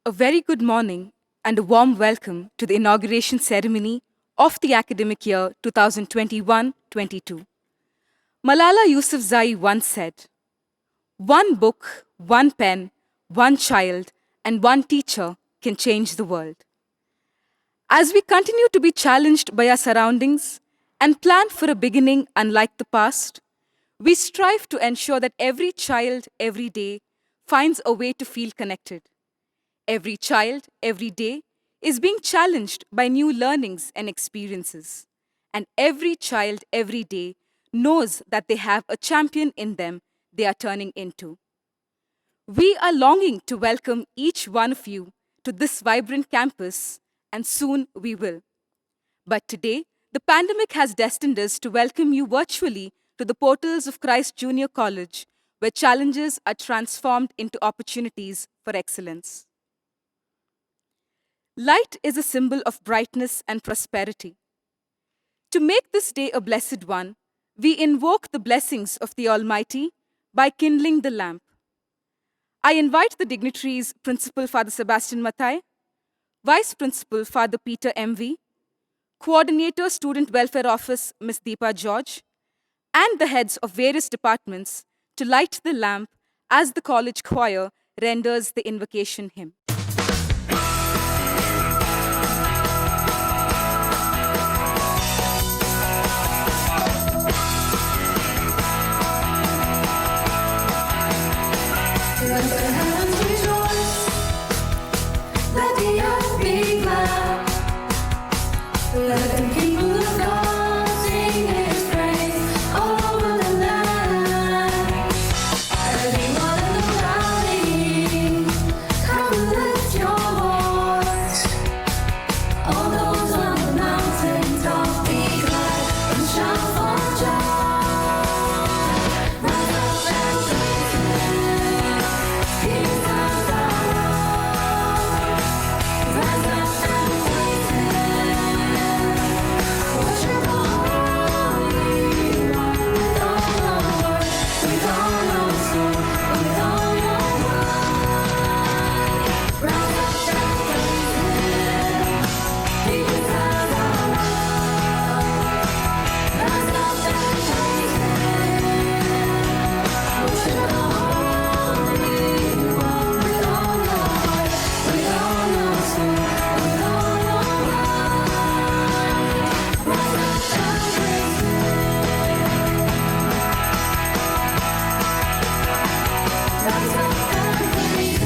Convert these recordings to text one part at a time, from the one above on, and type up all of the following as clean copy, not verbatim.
A very good morning and a warm welcome to the inauguration ceremony of the academic year 2021-22. Malala Yousafzai once said, "One book, one pen, one child, and one teacher can change the world." As we continue to be challenged by our surroundings and plan for a beginning unlike the past, we strive to ensure that every child, every day, finds a way to feel connected. Every child, every day, is being challenged by new learnings and experiences. And every child, every day, knows that they have a champion in them they are turning into. We are longing to welcome each one of you to this vibrant campus, and soon we will. But today, the pandemic has destined us to welcome you virtually to the portals of Christ Junior College, where challenges are transformed into opportunities for excellence. Light is a symbol of brightness and prosperity. To make this day a blessed one, we invoke the blessings of the Almighty by kindling the lamp. I invite the dignitaries Principal Father Sebastian Mathai, Vice Principal Father Peter M.V., Coordinator Student Welfare Office Ms. Deepa George, and the heads of various departments to light the lamp as the college choir renders the invocation hymn. Let the heavens rejoice, let the earth be glad, let the people of God sing His praise all over the land. Everyone in the valley, come and lift your voice. All those on the mountain top, be glad and shout for joy. Rise up and praise Him. He's our God. Rise up and praise Him. Worship the Holy One with all your heart, with all your soul, with all your mind. Rise up and praise Him. He's our God. Rise up and praise Him. Worship the Holy One with all your heart, with all your soul, with all your mind. Rise up and praise Him. Rise up and praise Him. Rise up and praise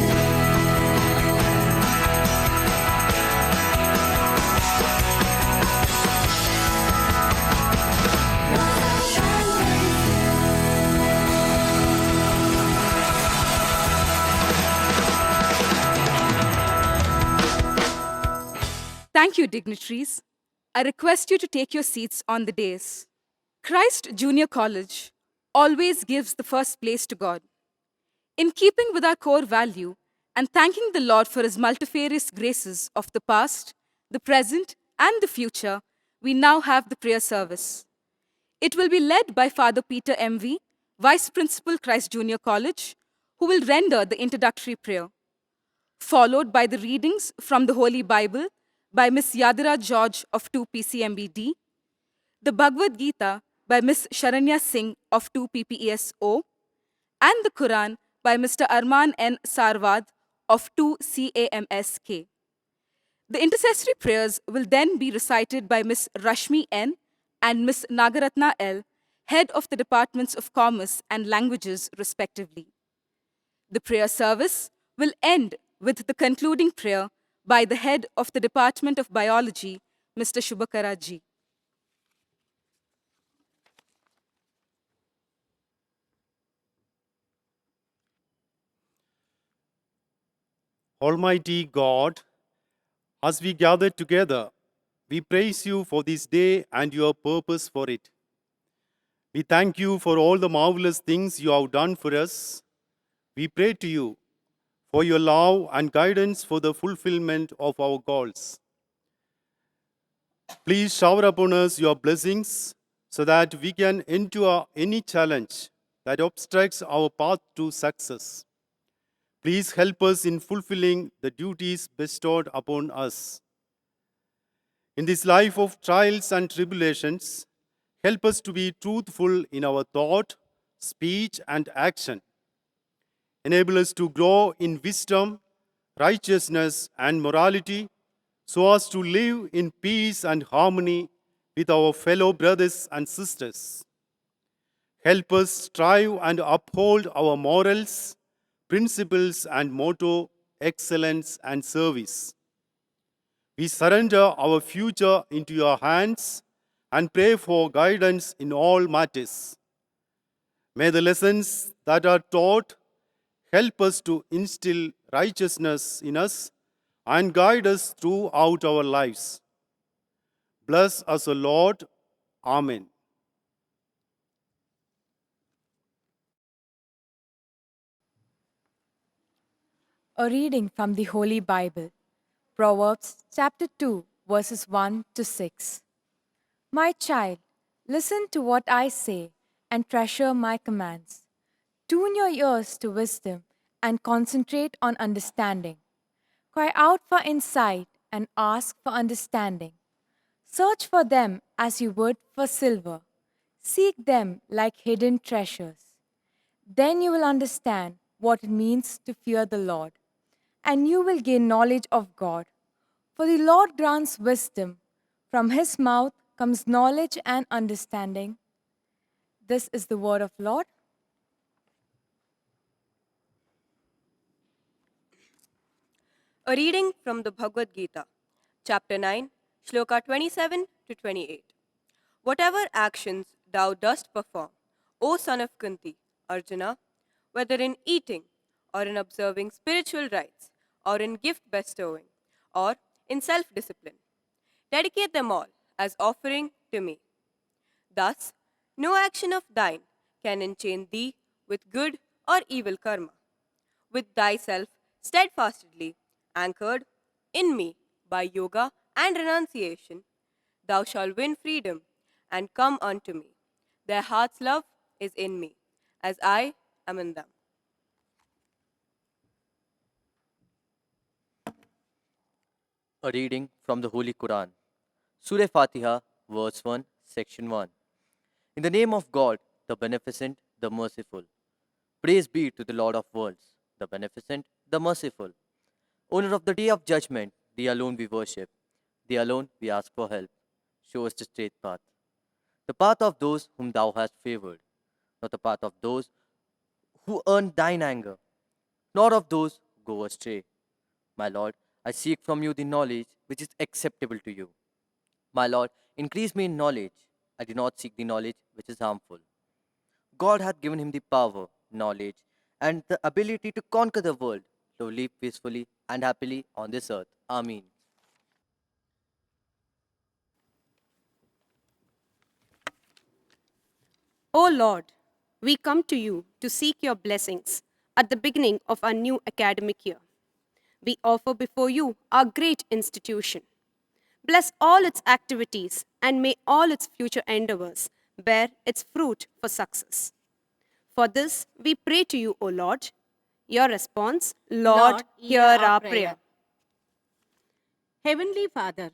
Thank you, dignitaries. I request you to take your seats on the dais. Christ Junior College always gives the first place to God. In keeping with our core value and thanking the Lord for His multifarious graces of the past, the present, and the future, we now have the prayer service. It will be led by Father Peter M.V., Vice Principal, Christ Junior College, who will render the introductory prayer, followed by the readings from the Holy Bible by Ms. Yadira George of 2 PCMBD, the Bhagavad Gita by Ms. Sharanya Singh of 2 PPESO, and the Quran by Mr. Arman N. Sarwad of 2 CAMSK. The intercessory prayers will then be recited by Ms. Rashmi N. and Ms. Nagaratna L., head of the Departments of Commerce and Languages, respectively. The prayer service will end with the concluding prayer by the head of the Department of Biology, Mr. Shubhakara Ji. Almighty God, as we gather together, we praise you for this day and your purpose for it. We thank you for all the marvelous things you have done for us. We pray to you for your love and guidance for the fulfillment of our goals. Please shower upon us your blessings so that we can endure any challenge that obstructs our path to success. Please help us in fulfilling the duties bestowed upon us. In this life of trials and tribulations, help us to be truthful in our thought, speech, and action. Enable us to grow in wisdom, righteousness, and morality so as to live in peace and harmony with our fellow brothers and sisters. Help us strive and uphold our morals, principles, and motto, excellence and service. We surrender our future into your hands and pray for guidance in all matters. May the lessons that are taught help us to instill righteousness in us and guide us throughout our lives. Bless us, O Lord. Amen. A reading from the Holy Bible, Proverbs chapter 2, verses 1 to 6. My child, listen to what I say and treasure my commands. Tune your ears to wisdom and concentrate on understanding. Cry out for insight and ask for understanding. Search for them as you would for silver. Seek them like hidden treasures. Then you will understand what it means to fear the Lord, and you will gain knowledge of God. For the Lord grants wisdom. From his mouth comes knowledge and understanding. This is the word of Lord. A reading from the Bhagavad Gita, chapter 9, shloka 27 to 28. Whatever actions thou dost perform, O son of Kunti, Arjuna, whether in eating, or in observing spiritual rites, or in gift bestowing, or in self discipline, dedicate them all as offering to me. Thus, no action of thine can enchain thee with good or evil karma. With thyself steadfastly anchored in me by yoga and renunciation, thou shalt win freedom and come unto me. Their heart's love is in me, as I am in them. A reading from the Holy Quran, Surah Fatiha, verse 1, section 1. In the name of God, the Beneficent, the Merciful. Praise be to the Lord of worlds, the Beneficent, the Merciful. Owner of the Day of Judgment, thee alone we worship, thee alone we ask for help. Show us the straight path. The path of those whom thou hast favored, not the path of those who earn thine anger, nor of those who go astray. My Lord, I seek from you the knowledge which is acceptable to you. My Lord, increase me in knowledge. I do not seek the knowledge which is harmful. God hath given him the power, knowledge, and the ability to conquer the world, to live peacefully and happily on this earth. Amen. O Lord, we come to you to seek your blessings at the beginning of our new academic year. We offer before you our great institution. Bless all its activities and may all its future endeavors bear its fruit for success. For this, we pray to you, O Lord. Your response, Lord, hear our prayer. Heavenly Father,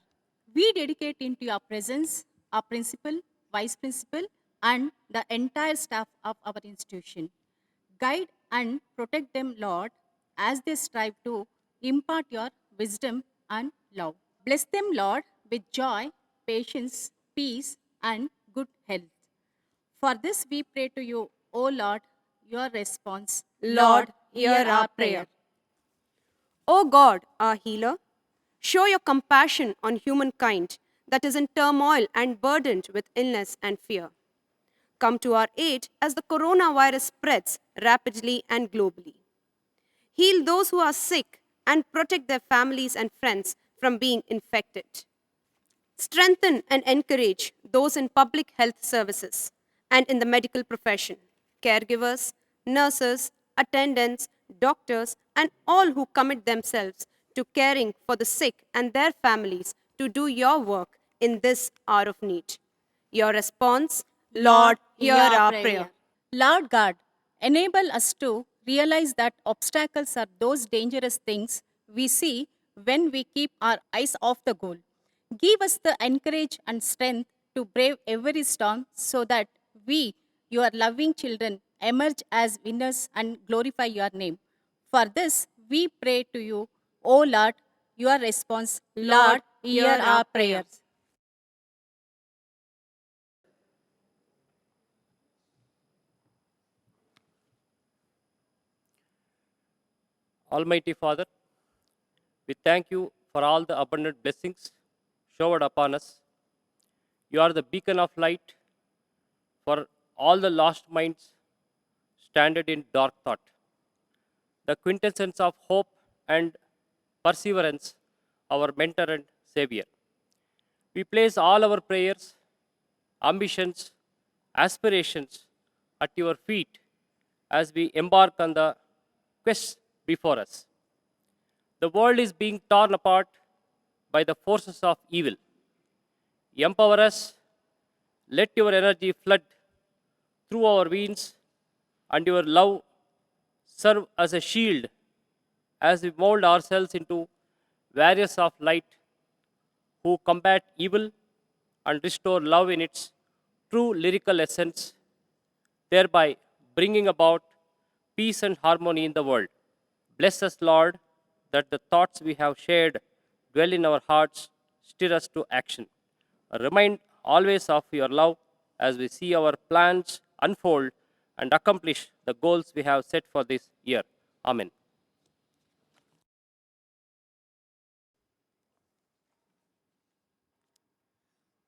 we dedicate into your presence our principal, vice principal, and the entire staff of our institution. Guide and protect them, Lord, as they strive to impart your wisdom and love. Bless them, Lord, with joy, patience, peace, and good health. For this we pray to you, O Lord, your response, Lord, hear our prayer. O God, our healer, show your compassion on humankind that is in turmoil and burdened with illness and fear. Come to our aid as the coronavirus spreads rapidly and globally. Heal those who are sick and protect their families and friends from being infected. Strengthen and encourage those in public health services and in the medical profession, caregivers, nurses, attendants, doctors, and all who commit themselves to caring for the sick and their families to do your work in this hour of need. Your response, Lord, hear our prayer. Lord God, enable us to realize that obstacles are those dangerous things we see when we keep our eyes off the goal. Give us the encourage and strength to brave every storm so that we, your loving children, emerge as winners and glorify your name. For this, we pray to you, O Lord, your response, Lord, hear our prayers. Almighty Father, we thank you for all the abundant blessings showered upon us. You are the beacon of light for all the lost minds stranded in dark thought, the quintessence of hope and perseverance, our mentor and savior. We place all our prayers, ambitions, aspirations at your feet as we embark on the quest before us. The world is being torn apart by the forces of evil. Empower us, let your energy flood through our veins, and your love serve as a shield as we mold ourselves into warriors of light who combat evil and restore love in its true lyrical essence, thereby bringing about peace and harmony in the world. Bless us, Lord, that the thoughts we have shared dwell in our hearts, stir us to action. Remind always of your love as we see our plans unfold and accomplish the goals we have set for this year. Amen.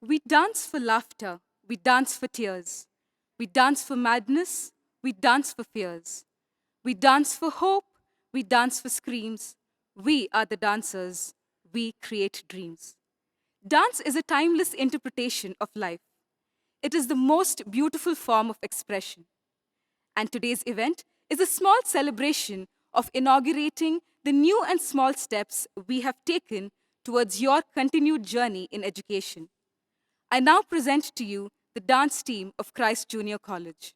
We dance for laughter, we dance for tears. We dance for madness, we dance for fears. We dance for hope, we dance for screams. We are the dancers, we create dreams. Dance is a timeless interpretation of life. It is the most beautiful form of expression. And today's event is a small celebration of inaugurating the new and small steps we have taken towards your continued journey in education. I now present to you the dance team of Christ Junior College.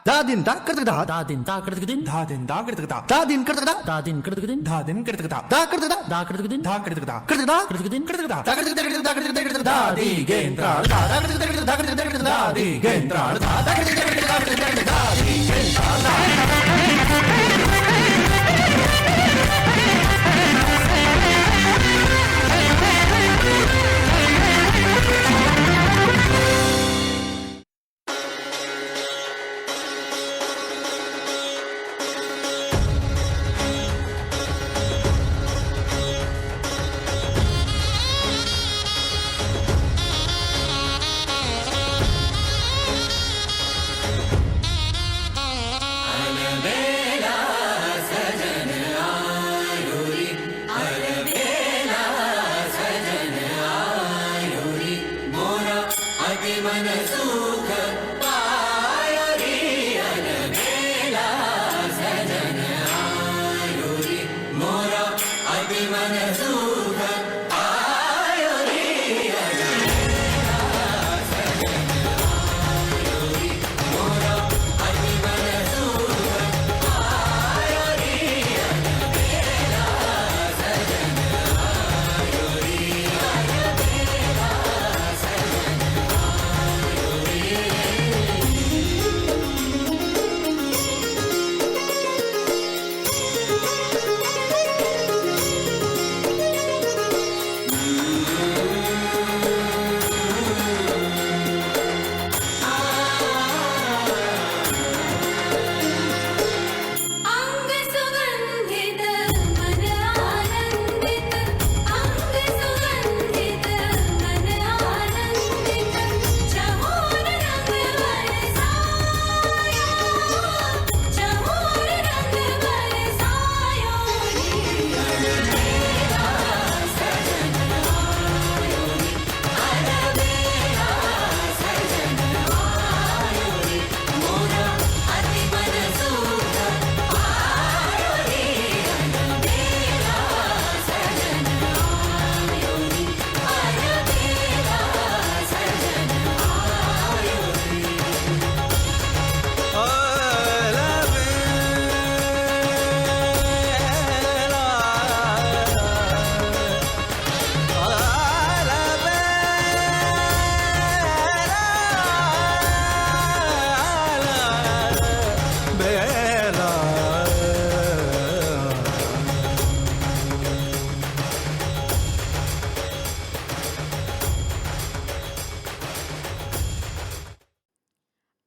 Dadin da kırtıkda dadin da kırtıkdin dadin da kırtıkda dadin kırtıkda dadin kırtıkdin dadin kırtıkda da kırtıkda da kırtıkdin da kırtıkda kırtıkda kırtıkdin kırtıkda da kırtıkda da kırtıkda dadi gentra da kırtıkda da kırtıkda dadi gentra da kırtıkda dadi gentra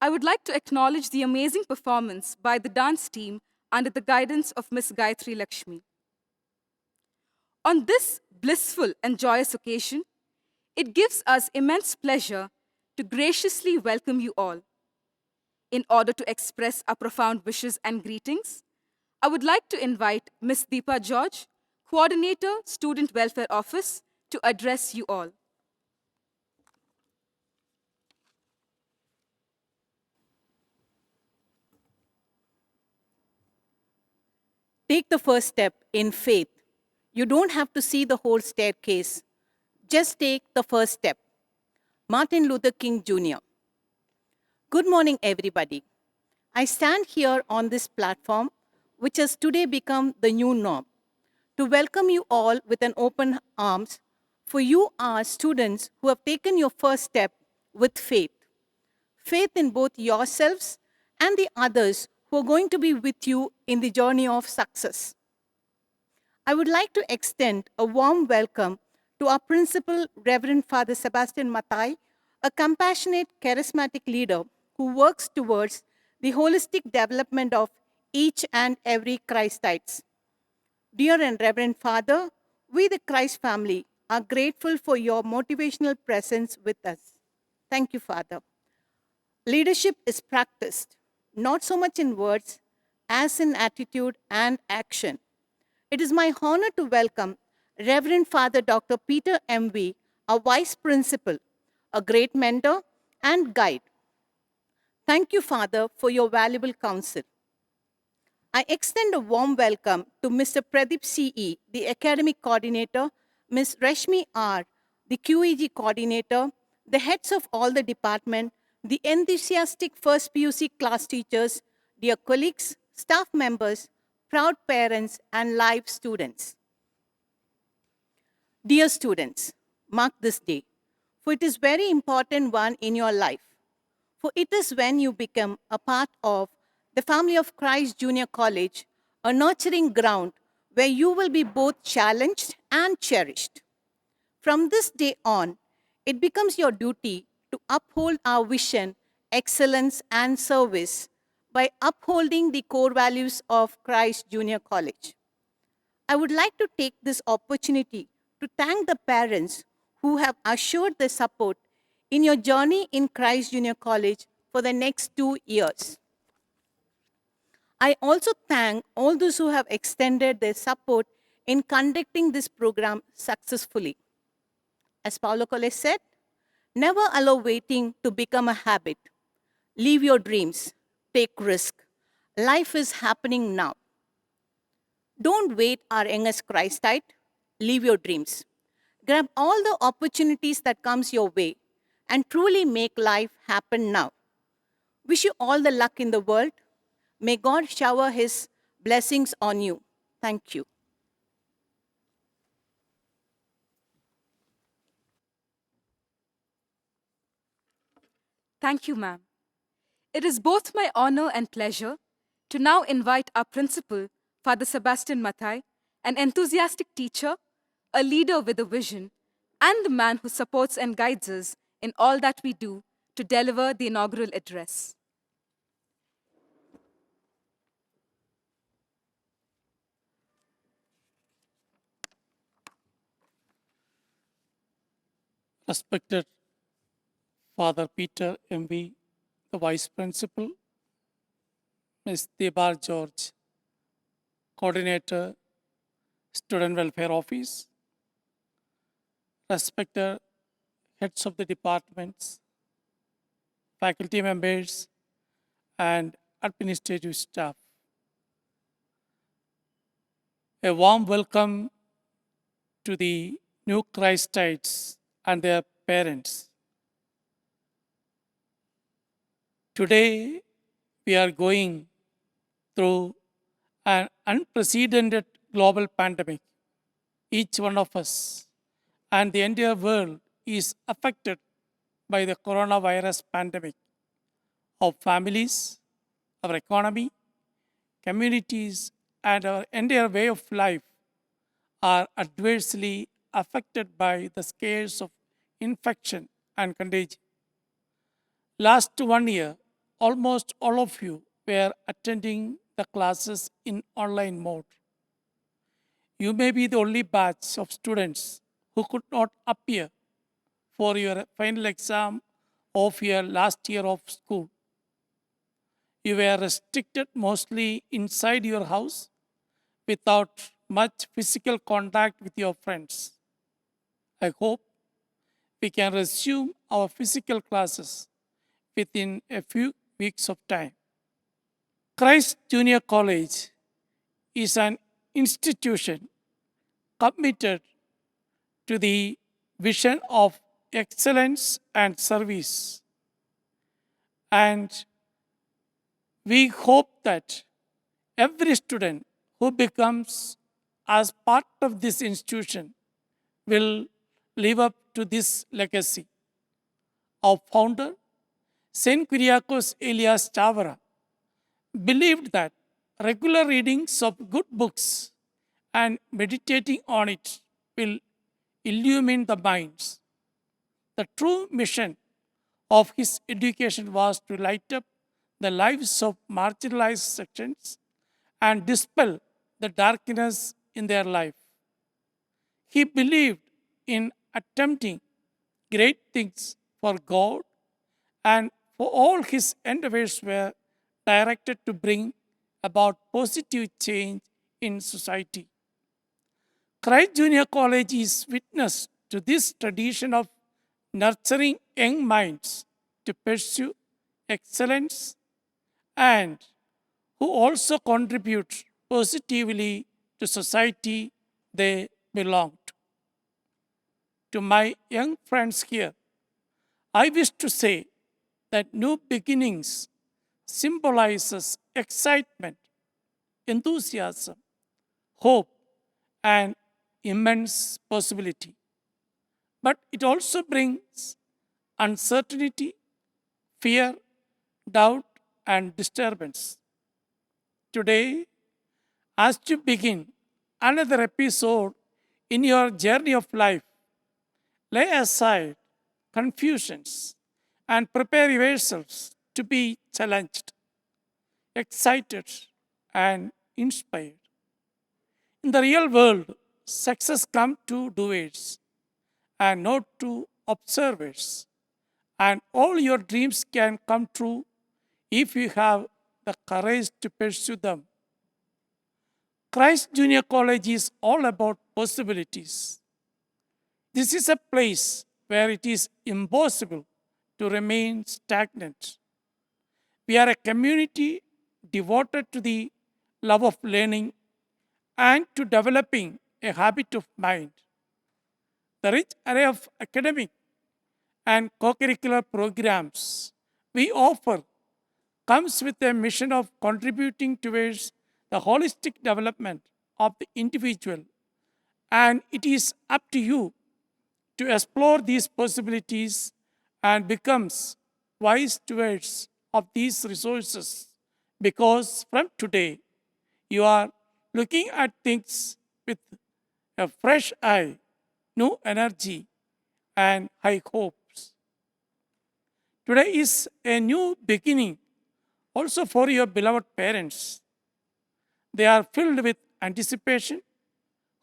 I would like to acknowledge the amazing performance by the dance team under the guidance of Miss Gayatri Lakshmi. On this blissful and joyous occasion, it gives us immense pleasure to graciously welcome you all. In order to express our profound wishes and greetings, I would like to invite Miss Deepa George, Coordinator, Student Welfare Office, to address you all. Take the first step in faith. You don't have to see the whole staircase. Just take the first step. Martin Luther King Jr. Good morning, everybody. I stand here on this platform, which has today become the new norm, to welcome you all with an open arms, for you are students who have taken your first step with faith. Faith in both yourselves and the others who are going to be with you in the journey of success. I would like to extend a warm welcome to our principal, Reverend Father Sebastian Matai, a compassionate, charismatic leader who works towards the holistic development of each and every Christites. Dear and Reverend Father, we the Christ family are grateful for your motivational presence with us. Thank you, Father. Leadership is practiced, not so much in words as in attitude and action. It is my honor to welcome Reverend Father Dr. Peter M.V., our Vice Principal, a great mentor and guide. Thank you, Father, for your valuable counsel. I extend a warm welcome to Mr. Pradeep C.E., the Academic Coordinator, Ms. Rashmi R., the QEG Coordinator, the heads of all the department, the enthusiastic first PUC class teachers, dear colleagues, staff members, proud parents, and live students. Dear students, mark this day, for it is very important one in your life. For it is when you become a part of the family of Christ Junior College, a nurturing ground where you will be both challenged and cherished. From this day on, it becomes your duty to uphold our vision, excellence, and service by upholding the core values of Christ Junior College. I would like to take this opportunity to thank the parents who have assured their support in your journey in Christ Junior College for the next 2 years. I also thank all those who have extended their support in conducting this program successfully. As Paulo Coelho said, never allow waiting to become a habit. Live your dreams, take risk. Life is happening now. Don't wait our youngest Christite. Live your dreams. Grab all the opportunities that comes your way and truly make life happen now. Wish you all the luck in the world. May God shower his blessings on you. Thank you. Thank you, ma'am. It is both my honor and pleasure to now invite our principal, Father Sebastian Matai, an enthusiastic teacher, a leader with a vision, and the man who supports and guides us in all that we do, to deliver the inaugural address. Respected Father Peter M.V., the Vice Principal, Ms. Deepa George, Coordinator, Student Welfare Office, respected heads of the departments, faculty members, and administrative staff. A warm welcome to the new Christites and their parents. Today, we are going through an unprecedented global pandemic. Each one of us and the entire world is affected by the coronavirus pandemic. Our families, our economy, communities, and our entire way of life are adversely affected by the scares of infection and contagion. Last 1 year, almost all of you were attending the classes in online mode. You may be the only batch of students who could not appear for your final exam of your last year of school. You were restricted mostly inside your house without much physical contact with your friends. I hope we can resume our physical classes within a few weeks of time. Christ Junior College is an institution committed to the vision of excellence and service. And we hope that every student who becomes as part of this institution will live up to this legacy. Our founder, Saint Kyriakos Elias Chavara, believed that regular readings of good books and meditating on it will illumine the minds. The true mission of his education was to light up the lives of marginalized sections and dispel the darkness in their life. He believed in attempting great things for God, and for all his endeavors were directed to bring about positive change in society. Christ Junior College is witness to this tradition of nurturing young minds to pursue excellence and who also contribute positively to society they belong to. To my young friends here, I wish to say that new beginnings symbolizes excitement, enthusiasm, hope, and immense possibility. But it also brings uncertainty, fear, doubt, and disturbance. Today, as you begin another episode in your journey of life, lay aside confusions and prepare yourselves to be challenged, excited, and inspired. In the real world, success comes to doers and not to observers. And all your dreams can come true if you have the courage to pursue them. Christ Junior College is all about possibilities. This is a place where it is impossible to remain stagnant. We are a community devoted to the love of learning and to developing a habit of mind. The rich array of academic and co-curricular programs we offer comes with a mission of contributing towards the holistic development of the individual, and it is up to you to explore these possibilities and becomes wise stewards of these resources, because from today you are looking at things with a fresh eye, new energy, and high hopes. Today is a new beginning also for your beloved parents. They are filled with anticipation,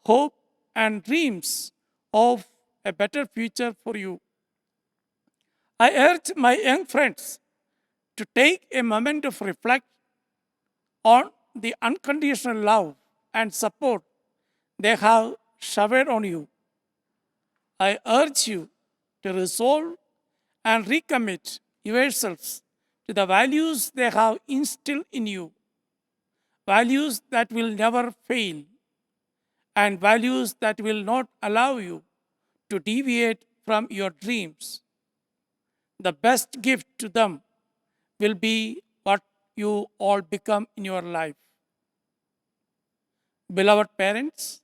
hope, and dreams of a better future for you. I urge my young friends to take a moment of reflect on the unconditional love and support they have showered on you. I urge you to resolve and recommit yourselves to the values they have instilled in you, values that will never fail, and values that will not allow you to deviate from your dreams. The best gift to them will be what you all become in your life. Beloved parents,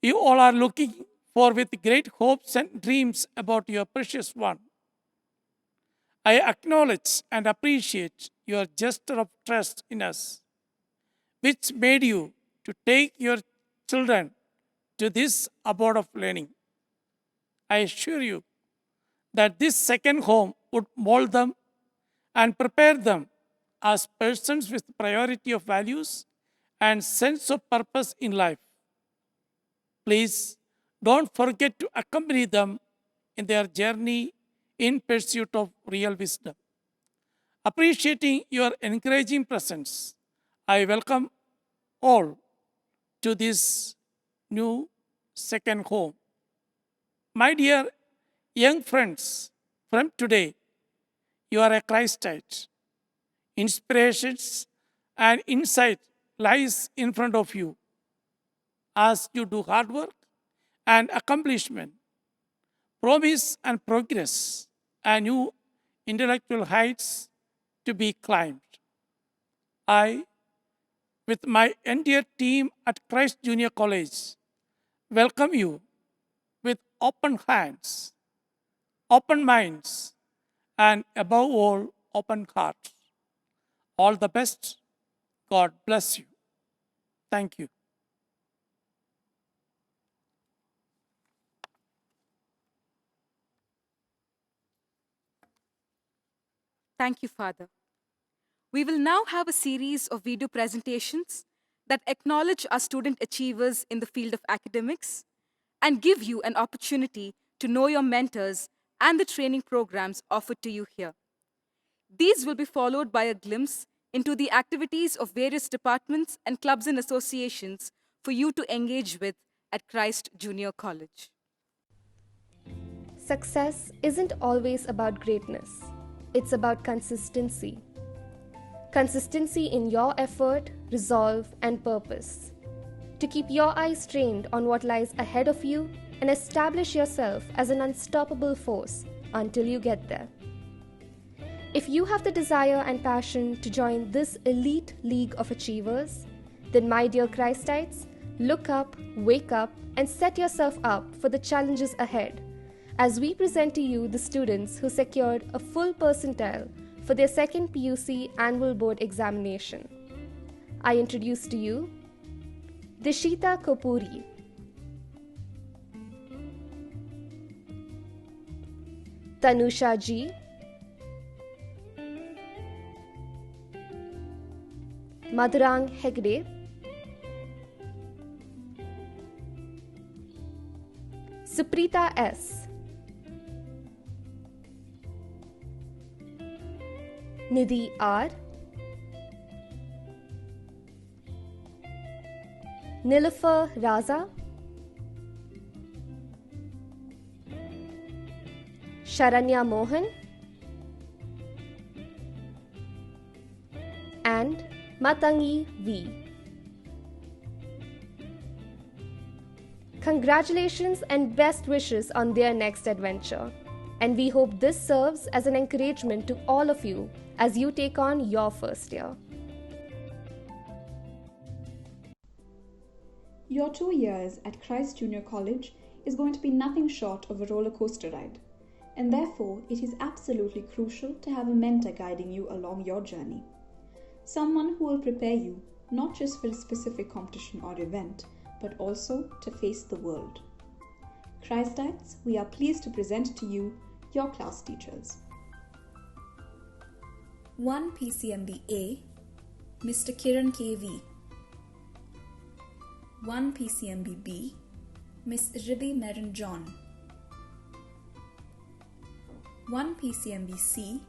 you all are looking for with great hopes and dreams about your precious one. I acknowledge and appreciate your gesture of trust in us, which made you to take your children to this abode of learning. I assure you that this second home would mold them and prepare them as persons with priority of values and sense of purpose in life. Please don't forget to accompany them in their journey in pursuit of real wisdom. Appreciating your encouraging presence, I welcome all to this new second home. My dear young friends, from today, you are a Christite. Inspirations and insight lies in front of you as you do hard work and accomplishment, promise and progress, and new intellectual heights to be climbed. I, with my entire team at Christ Junior College, welcome you with open hands, open minds, and above all, open hearts. All the best. God bless you. Thank you. Thank you, Father. We will now have a series of video presentations that acknowledge our student achievers in the field of academics and give you an opportunity to know your mentors and the training programs offered to you here. These will be followed by a glimpse into the activities of various departments and clubs and associations for you to engage with at Christ Junior College. Success isn't always about greatness. It's about consistency. Consistency in your effort, resolve, and purpose. To keep your eyes trained on what lies ahead of you and establish yourself as an unstoppable force until you get there. If you have the desire and passion to join this elite league of achievers, then my dear Christites, look up, wake up, and set yourself up for the challenges ahead as we present to you the students who secured a full percentile for their second PUC annual board examination. I introduce to you Dishita Kapuri, Tanusha Ji, Madhurang Hegde, Suprita S, Nidhi R, Nilufar Raza, Sharanya Mohan, and Matangi V. Congratulations and best wishes on their next adventure. And we hope this serves as an encouragement to all of you as you take on your first year. Your 2 years at Christ Junior College is going to be nothing short of a roller coaster ride, and therefore it is absolutely crucial to have a mentor guiding you along your journey. Someone who will prepare you not just for a specific competition or event, but also to face the world. Christites, we are pleased to present to you your class teachers. 1 PCMB A, Mr. Kiran KV. 1 PCMB B, Miss Ribi Marin John. 1 PCMB C,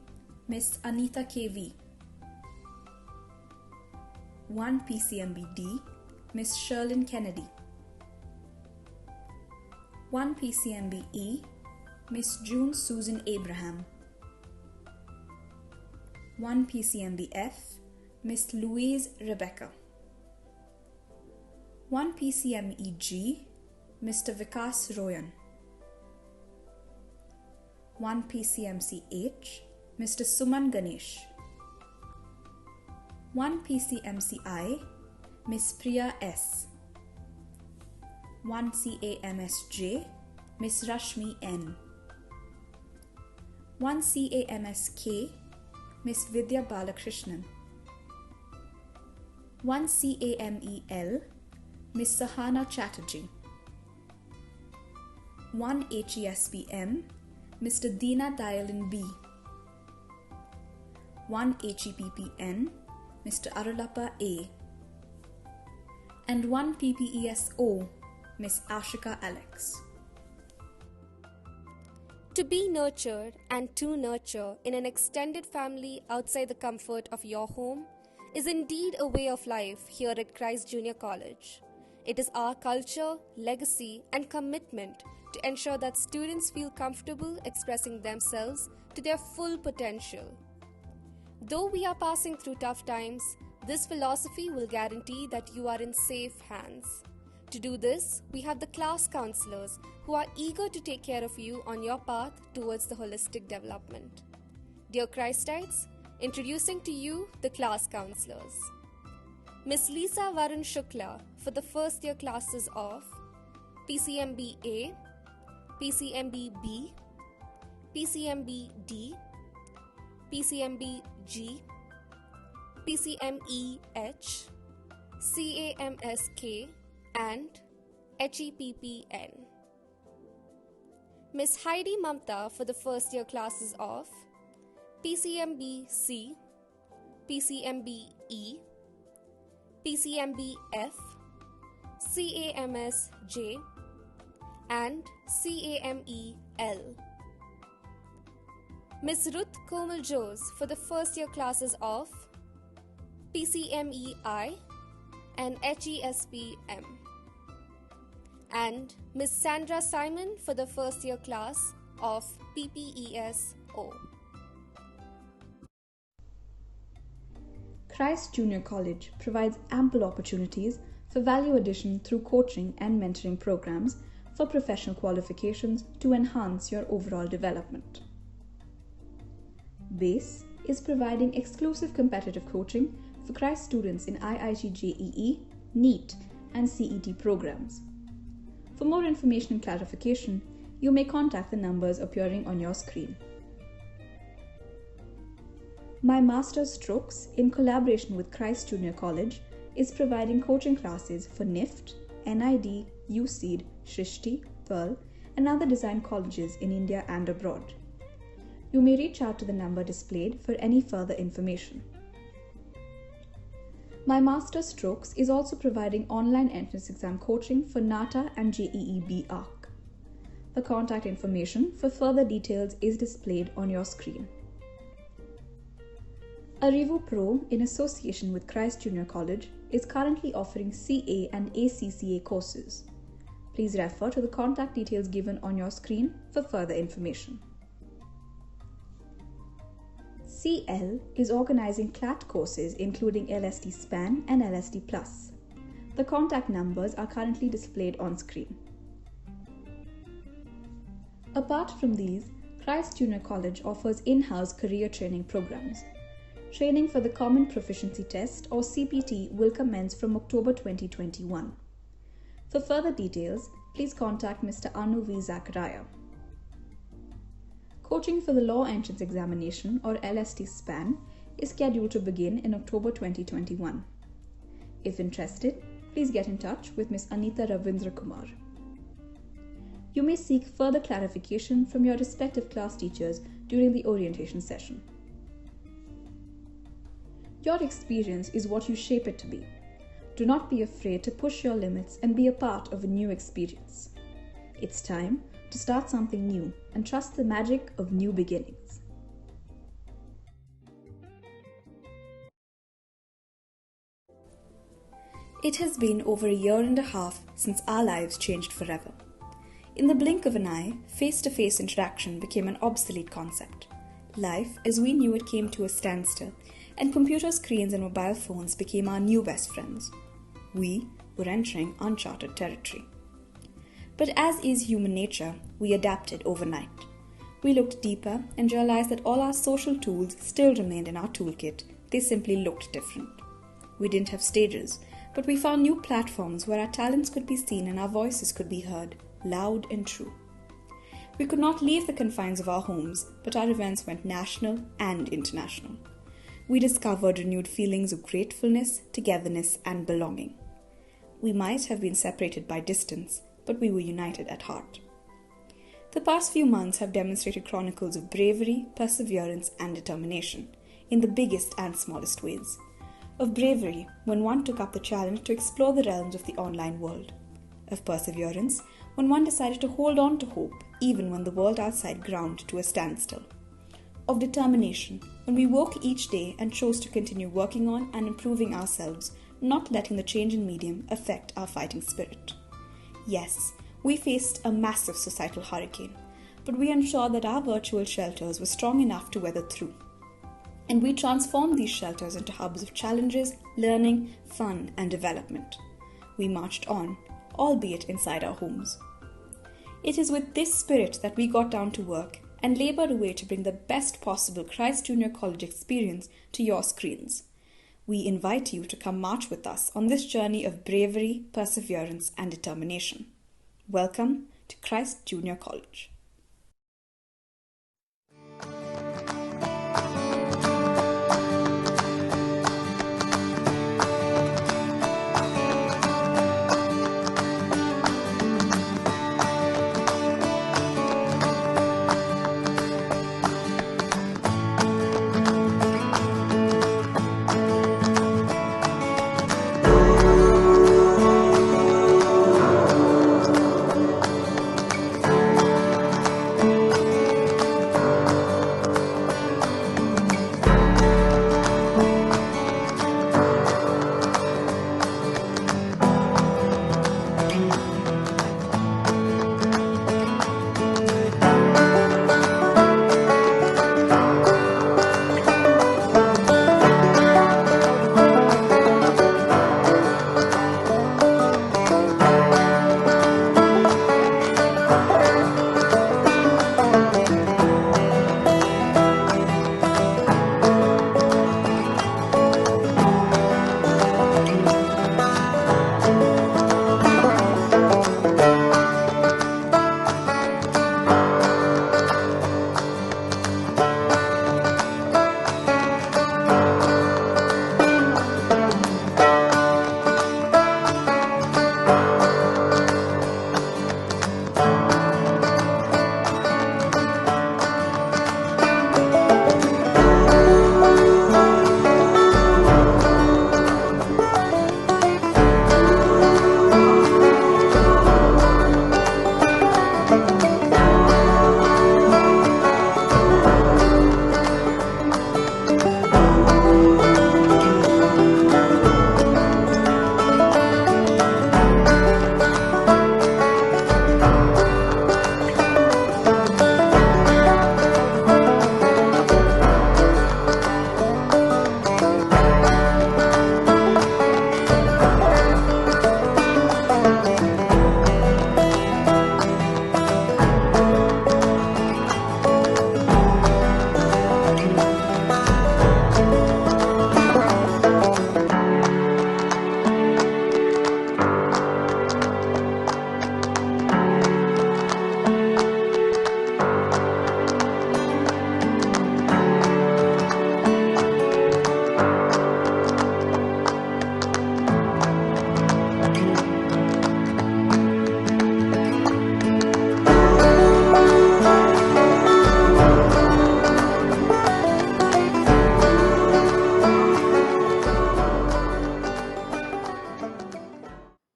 Miss Anita KV. 1 PCMB D, Miss Sherlyn Kennedy. 1 PCMB E, Miss June Susan Abraham. 1 PCMB F, Miss Louise Rebecca. 1 PCME G, Mr. Vikas Royan. 1 PCMC H, Mr. Suman Ganesh. 1 PCMC I, Miss Priya S. 1 CAMSJ, Miss Rashmi N. 1 CAMSK, Miss Vidya Balakrishnan. 1 CAMEL, Miss Sahana Chatterjee. 1 HESPM, Mr. Deena Dayalan B. 1 HEPPN, Mr. Arulappa A, and 1 PPESO, Miss Ashika Alex. To be nurtured and to nurture in an extended family outside the comfort of your home is indeed a way of life here at Christ Junior College. It is our culture, legacy, and commitment to ensure that students feel comfortable expressing themselves to their full potential. Though we are passing through tough times, this philosophy will guarantee that you are in safe hands. To do this, we have the class counselors who are eager to take care of you on your path towards the holistic development. Dear Christites, introducing to you the class counselors. Miss Lisa Varun Shukla for the first year classes of PCMB A, PCMB B, PCMB D, PCMB G, PCME H, CAMSK, and HEPPN. Miss Heidi Mamta for the first year classes of PCMB C, PCMB E, PCMB F, CAMS J, and CAME L. Miss Ruth Komal Jose for the first year classes of PCME I and HESPM. And Miss Sandra Simon for the first year class of PPESO. Christ Junior College provides ample opportunities for value addition through coaching and mentoring programs for professional qualifications to enhance your overall development. BASE is providing exclusive competitive coaching for Christ students in IIT JEE, NEET, and CET programs. For more information and clarification, you may contact the numbers appearing on your screen. My Master's Strokes, in collaboration with Christ Junior College, is providing coaching classes for NIFT, NID, UCED, Shrishti, Pearl, and other design colleges in India and abroad. You may reach out to the number displayed for any further information. My Master's Strokes is also providing online entrance exam coaching for NATA and JEE-B ARC. The contact information for further details is displayed on your screen. Arivu Pro, in association with Christ Junior College, is currently offering CA and ACCA courses. Please refer to the contact details given on your screen for further information. CL is organizing CLAT courses including LSD SPAN and LSD Plus. The contact numbers are currently displayed on screen. Apart from these, Christ Junior College offers in-house career training programs. Training for the Common Proficiency Test or CPT will commence from October 2021. For further details, please contact Mr. Anu V. Zachariah. Coaching for the Law Entrance Examination or LST SPAN is scheduled to begin in October 2021. If interested, please get in touch with Ms. Anita Ravindra Kumar. You may seek further clarification from your respective class teachers during the orientation session. Your experience is what you shape it to be. Do not be afraid to push your limits and be a part of a new experience. It's time to start something new and trust the magic of new beginnings. It has been over a year and a half since our lives changed forever. In the blink of an eye, face-to-face interaction became an obsolete concept. Life, as we knew it, came to a standstill, and computer screens and mobile phones became our new best friends. We were entering uncharted territory. But as is human nature, we adapted overnight. We looked deeper and realized that all our social tools still remained in our toolkit, they simply looked different. We didn't have stages, but we found new platforms where our talents could be seen and our voices could be heard, loud and true. We could not leave the confines of our homes, but our events went national and international. We discovered renewed feelings of gratefulness, togetherness, and belonging. We might have been separated by distance, but we were united at heart. The past few months have demonstrated chronicles of bravery, perseverance, and determination. in the biggest and smallest ways. Of bravery when one took up the challenge to explore the realms of the online world. Of perseverance when one decided to hold on to hope even when the world outside ground to a standstill. Of determination when we woke each day and chose to continue working on and improving ourselves, not letting the change in medium affect our fighting spirit. Yes, we faced a massive societal hurricane, but we ensured that our virtual shelters were strong enough to weather through. And we transformed these shelters into hubs of challenges, learning, fun, and development. We marched on, albeit inside our homes. It is with this spirit that we got down to work and labored away to bring the best possible Christ Junior College experience to your screens. We invite you to come march with us on this journey of bravery, perseverance, and determination. Welcome to Christ Junior College.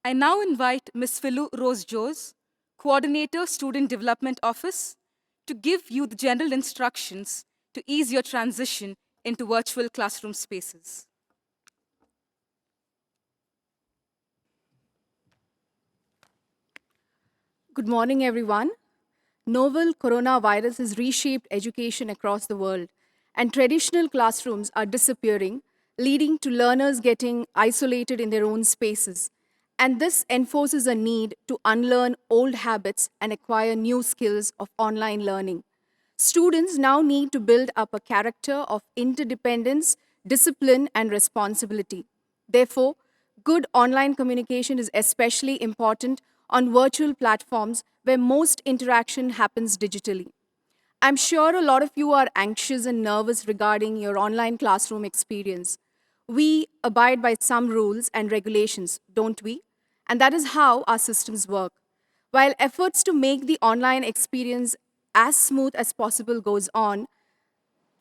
I now invite Ms. Philu Rose Jose, Coordinator, Student Development Office, to give you the general instructions to ease your transition into virtual classroom spaces. Good morning, everyone. Novel coronavirus has reshaped education across the world, and traditional classrooms are disappearing, leading to learners getting isolated in their own spaces. And this enforces a need to unlearn old habits and acquire new skills of online learning. Students now need to build up a character of interdependence, discipline, and responsibility. Therefore, good online communication is especially important on virtual platforms where most interaction happens digitally. I'm sure a lot of you are anxious and nervous regarding your online classroom experience. We abide by some rules and regulations, don't we? And that is how our systems work. While efforts to make the online experience as smooth as possible goes on,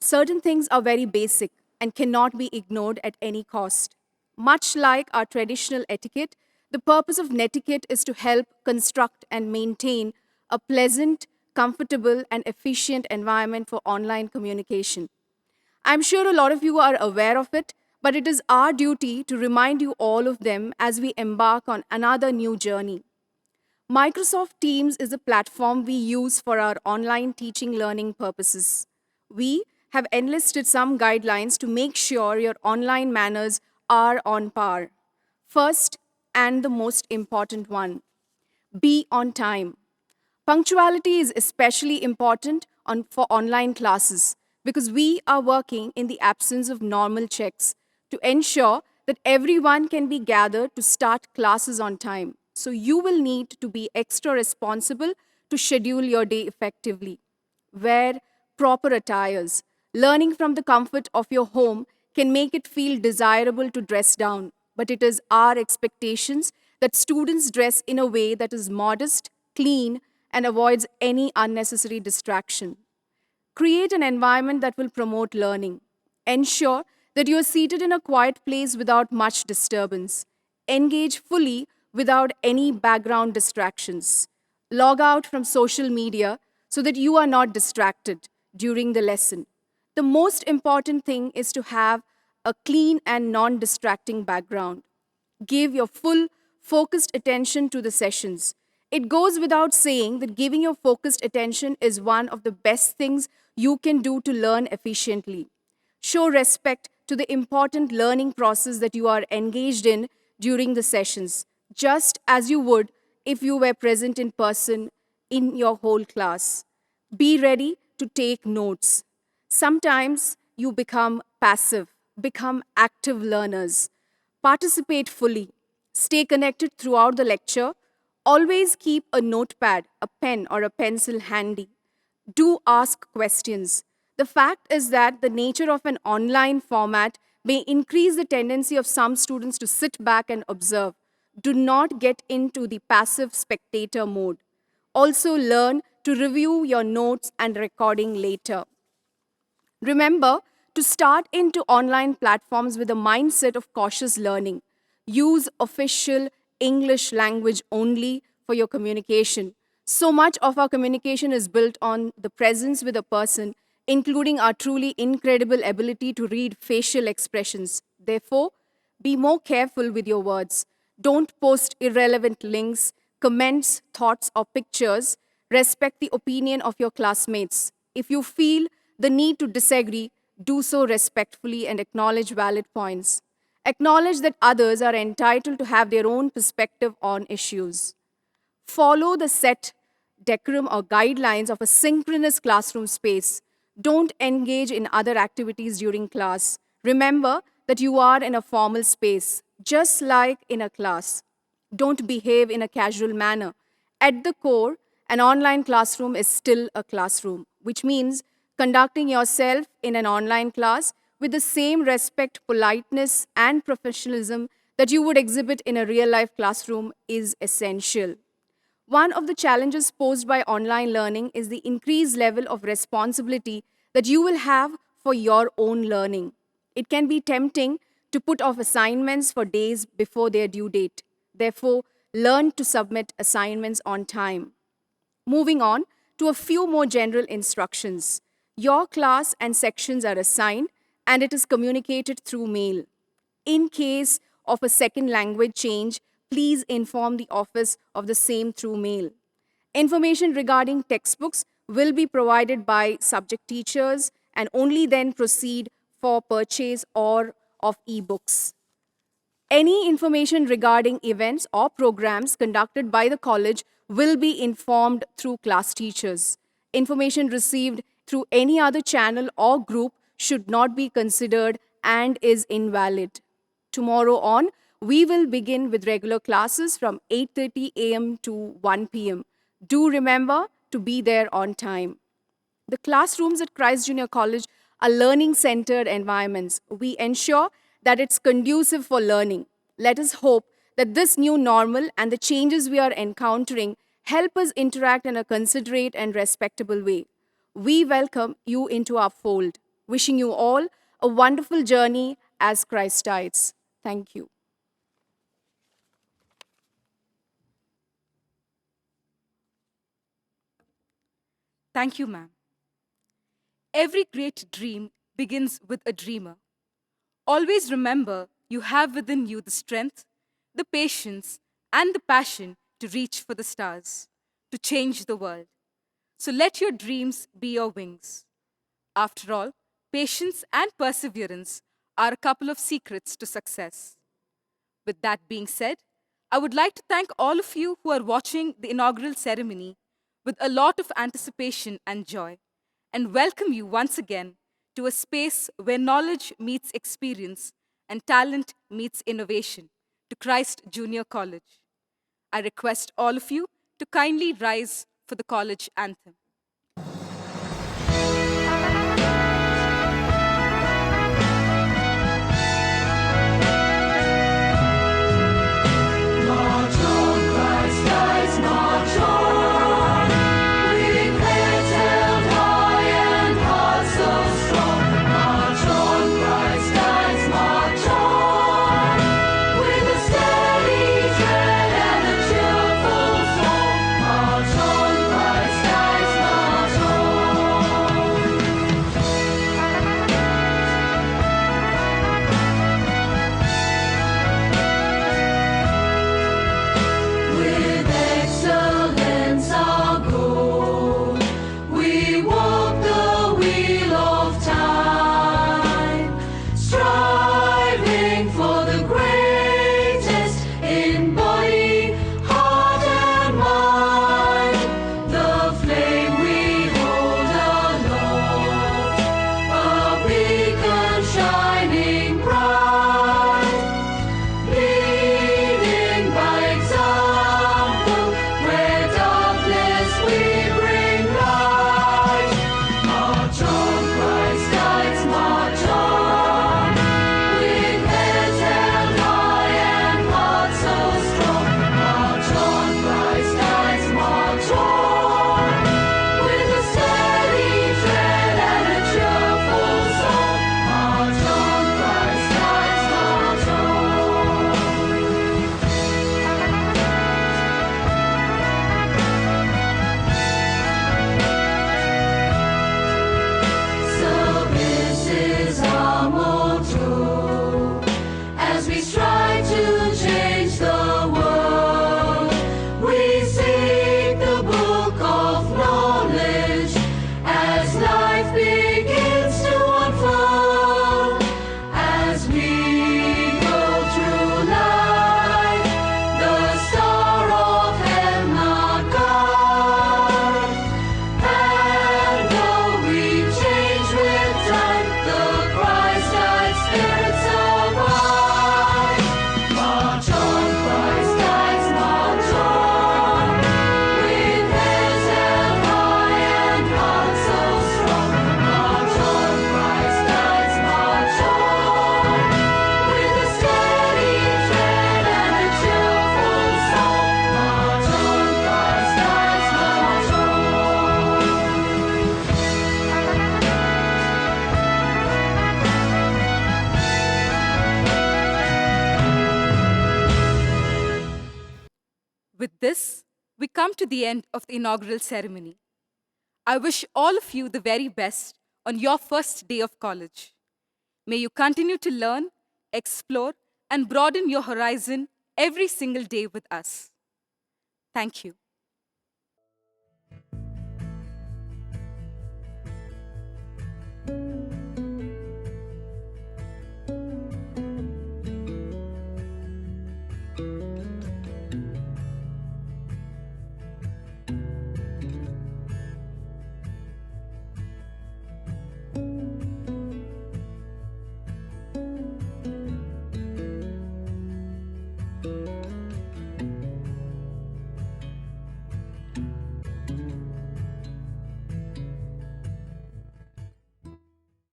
Certain things are very basic and cannot be ignored at any cost. Much like our traditional etiquette, the purpose of netiquette is to help construct and maintain a pleasant, comfortable, and efficient environment for online communication. I'm sure a lot of you are aware of it, but it is our duty to remind you all of them as we embark on another new journey. Microsoft Teams is a platform we use for our online teaching learning purposes. We have enlisted some guidelines to make sure your online manners are on par. First, and the most important one, be on time. Punctuality is especially important for online classes because we are working in the absence of normal checks to ensure that everyone can be gathered to start classes on time. So you will need to be extra responsible to schedule your day effectively. Wear proper attires. Learning from the comfort of your home can make it feel desirable to dress down, but it is our expectations that students dress in a way that is modest, clean, and avoids any unnecessary distraction. Create an environment that will promote learning. Ensure that you are seated in a quiet place without much disturbance. Engage fully without any background distractions. Log out from social media so that you are not distracted during the lesson. The most important thing is to have a clean and non distracting background. Give your full, focused attention to the sessions. It goes without saying that giving your focused attention is one of the best things you can do to learn efficiently. Show respect to the important learning process that you are engaged in during the sessions, just as you would if you were present in person in your whole class. Be ready to take notes. Sometimes you become passive, become active learners. Participate fully. Stay connected throughout the lecture. Always keep a notepad, a pen, or a pencil handy. Do ask questions. The fact is that the nature of an online format may increase the tendency of some students to sit back and observe. Do not get into the passive spectator mode. Also, learn to review your notes and recording later. Remember to start into online platforms with a mindset of cautious learning. Use official English language only for your communication. So much of our communication is built on the presence with a person, including our truly incredible ability to read facial expressions. Therefore, be more careful with your words. Don't post irrelevant links, comments, thoughts, or pictures. Respect the opinion of your classmates. If you feel the need to disagree, do so respectfully and acknowledge valid points. Acknowledge that others are entitled to have their own perspective on issues. Follow the set decorum or guidelines of a synchronous classroom space. Don't engage in other activities during class. Remember that you are in a formal space, just like in a class. Don't behave in a casual manner. At the core, an online classroom is still a classroom, which means conducting yourself in an online class with the same respect, politeness, and professionalism that you would exhibit in a real life classroom is essential. One of the challenges posed by online learning is the increased level of responsibility that you will have for your own learning. It can be tempting to put off assignments for days before their due date. Therefore, learn to submit assignments on time. Moving on to a few more general instructions. Your class and sections are assigned and it is communicated through mail. In case of a second language change, please inform the office of the same through mail. Information regarding textbooks will be provided by subject teachers and only then proceed for purchase or of e-books. Any information regarding events or programs conducted by the college will be informed through class teachers. Information received through any other channel or group should not be considered and is invalid. Tomorrow on, we will begin with regular classes from 8:30 a.m. to 1 p.m. Do remember to be there on time. The classrooms at Christ Junior College are learning-centered environments. We ensure that it's conducive for learning. Let us hope that this new normal and the changes we are encountering help us interact in a considerate and respectable way. We welcome you into our fold. Wishing you all a wonderful journey as Christites. Thank you. Thank you, ma'am. Every great dream begins with a dreamer. Always remember you have within you the strength, the patience, and the passion to reach for the stars, to change the world. So let your dreams be your wings. After all, patience and perseverance are a couple of secrets to success. With that being said, I would like to thank all of you who are watching the inaugural ceremony with a lot of anticipation and joy, and welcome you once again to a space where knowledge meets experience and talent meets innovation, to Christ Junior College. I request all of you to kindly rise for the college anthem. March on, Christ dies, march on. With heads held high and hearts so strong. March on, Christ dies, march on. With a steady tread and a cheerful song. March on, Christ dies, march on. With excellence our goal, we walk the wheel of time, striving for the greatest in body, heart, and mind. The flame we hold aloft, a beacon shining bright, leading by example, where darkness we bring light. March on, Christ dies, march on. With heads held high and hearts so strong. March on, Christ dies, march on. With a steady tread and a cheerful song. March on, Christ dies, march on. Service is our motto as we strive to change the world. We seek the book of knowledge as life begins to unfold. As we go through life, the star of heaven our guide. And though we change with time, the Christ-like spirit survives. March on, Christ dies, march on. With heads held high and hearts so strong. March on, Christ dies, march on. With a steady tread and a cheerful song. March on, Christ dies, march on. With this, we come to the end of the inaugural ceremony. I wish all of you the very best on your first day of college. May you continue to learn, explore, and broaden your horizon every single day with us. Thank you.